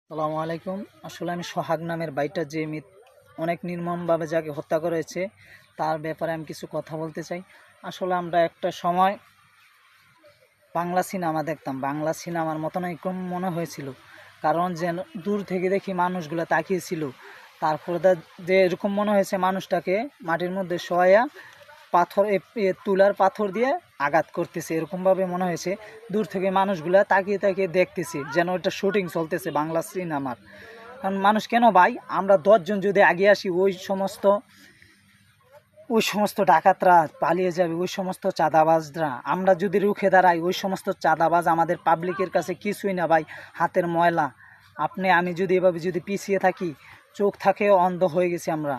আসসালামু আলাইকুম। আসলে আমি সোহাগ নামের বাইটা যে অনেক নির্মমভাবে যাকে হত্যা করেছে তার ব্যাপারে আমি কিছু কথা বলতে চাই। আসলে আমরা একটা সময় বাংলা সিনেমা দেখতাম, বাংলা সিনেমার মতন এরকম মনে হয়েছিল, কারণ যেন দূর থেকে দেখি মানুষগুলো তাকিয়েছিল। তারপরে যে এরকম মনে হয়েছে মানুষটাকে মাটির মধ্যে শোয়া পাথর তুলার পাথর দিয়ে আঘাত করতেছে, এরকমভাবে মনে হয়েছে। দূর থেকে মানুষগুলা তাকিয়ে তাকিয়ে দেখতেছে যেন ওইটা শুটিং চলতেছে বাংলা সিনেমার। কারণ মানুষ কেন ভাই, আমরা 10 জন যদি আগে আসি ওই সমস্ত ডাকাতরা পালিয়ে যাবে, ওই সমস্ত চাঁদাবাজরা। আমরা যদি রুখে দাঁড়াই, ওই সমস্ত চাঁদাবাজ আমাদের পাবলিকের কাছে কিছুই না ভাই, হাতের ময়লা। আমি যদি এভাবে যদি পিছিয়ে থাকি, চোখ থাকে অন্ধ হয়ে গেছি আমরা,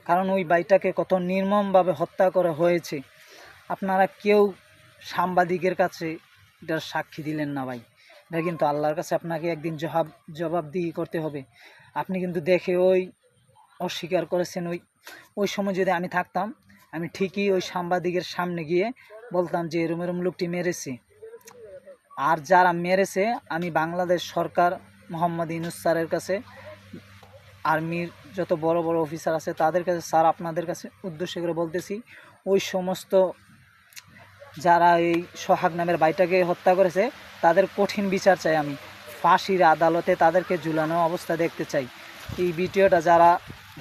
কারণ ওই ভাইটাকে কত নির্মমভাবে হত্যা করা হয়েছে। আপনারা কেউ সাংবাদিকের কাছে এটার সাক্ষী দিলেন না ভাই, এটা কিন্তু আল্লাহর কাছে আপনাকে একদিন জবাবদিহি করতে হবে। আপনি কিন্তু দেখে অস্বীকার করেছেন। ওই সময় যদি আমি থাকতাম, আমি ঠিকই ওই সাংবাদিকের সামনে গিয়ে বলতাম যে এরম এরম লোকটি মেরেছে। আর যারা মেরেছে, আমি বাংলাদেশ সরকার মোহাম্মদ ইউনূস স্যারের কাছে, আর্মির যত বড় বড় অফিসার আছে তাদের কাছে, স্যার আপনাদের কাছে উদ্দেশ্য করে বলতেছি, ওই সমস্ত যারা এই সোহাগ নামের ভাইটাকে হত্যা করেছে তাদের কঠিন বিচার চাই। আমি ফাঁসির আদালতে তাদেরকে ঝুলানো অবস্থা দেখতে চাই। এই ভিডিওটা যারা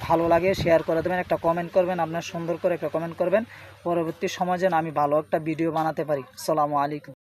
ভালো লাগে শেয়ার করে দেবেন, একটা কমেন্ট করবেন, আপনার সুন্দর করে একটা কমেন্ট করবেন। পরবর্তী সময় যেন আমি ভালো একটা ভিডিও বানাতে পারি। আসসালামু আলাইকুম।